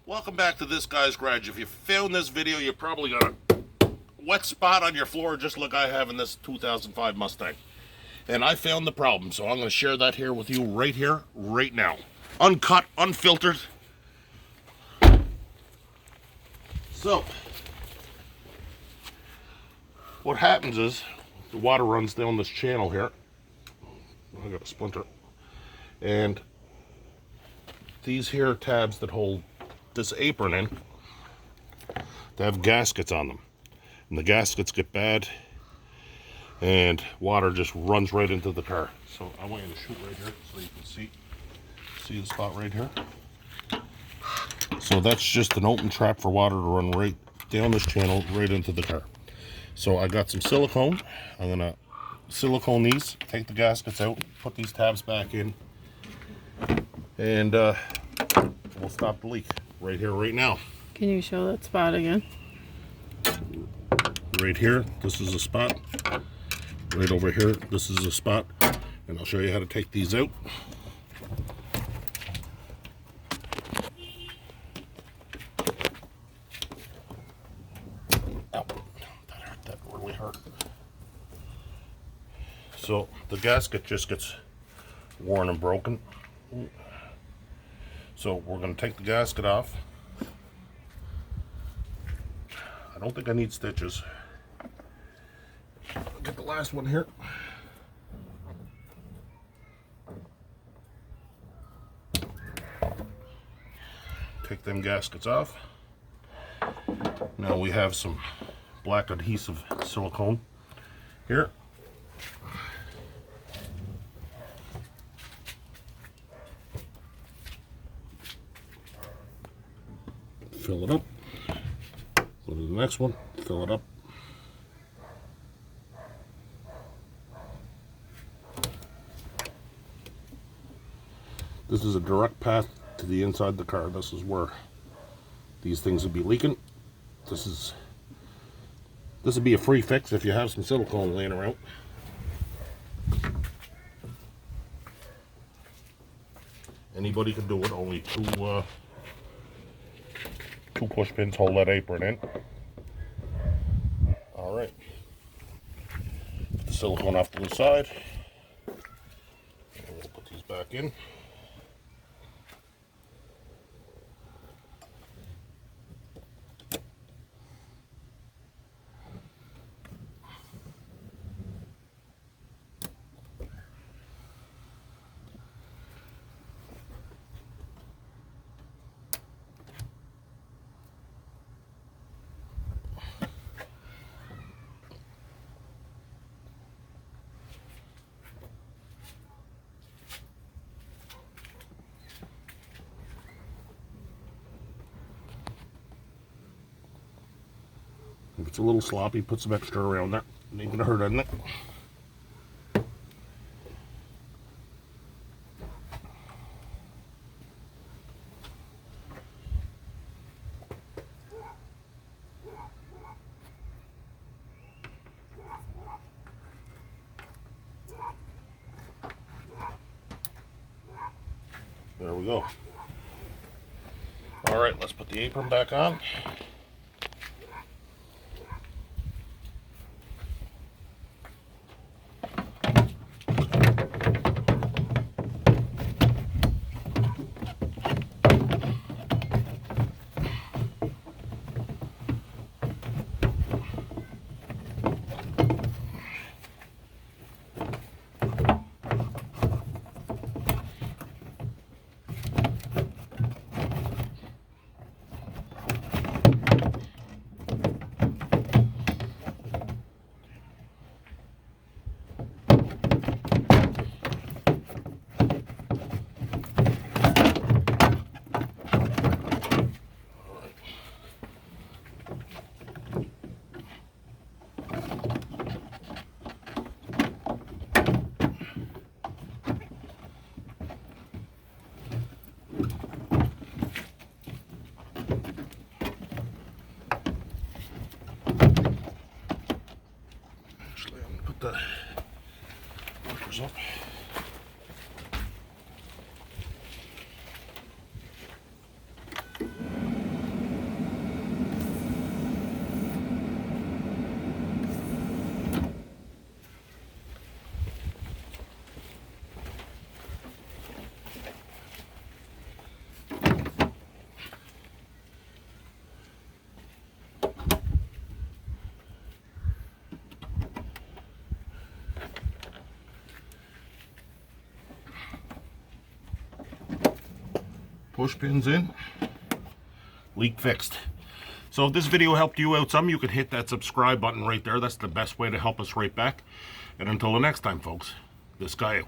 Welcome back to this guy's garage. If you found this video, you probably got a wet spot on your floor just like I have in this 2005 Mustang. And I found the problem, so I'm going to share that here with you here, right now. Uncut, unfiltered. So, what happens is, the water runs down this channel here. I got a splinter. And these here tabs that hold this apron in, they have gaskets on them. And the gaskets get bad, and water just runs right into the car. So I want you to shoot right here so you can see the spot right here. So that's just an open trap for water to run right down this channel right into the car. So I got some silicone. I'm gonna silicone these, take the gaskets out, put these tabs back in, and we'll stop the leak right here, right now. Can you show that spot again? Right here, this is a spot. Right over here, this is a spot. And I'll show you how to take these out. Ow, that really hurt. So the gasket just gets worn and broken. So we're going to take the gasket off. I don't think I need stitches. Get the last one here. Take them gaskets off. Now we have some black adhesive silicone here. Fill it up. Go to the next one, fill it up. This is a direct path to the inside of the car. This is where these things would be leaking. This would be a free fix if you have some silicone laying around. Anybody can do it. Only two push pins hold that apron in. All right. Put the silicone off to the side. And we'll put these back in. If it's a little sloppy, put some extra around there. It ain't gonna hurt, isn't it? There we go. All right, let's put the apron back on. Push pins in. Leak fixed. So if this video helped you out some, you can hit that subscribe button right there. That's the best way to help us right back. And until the next time, folks, this guy out.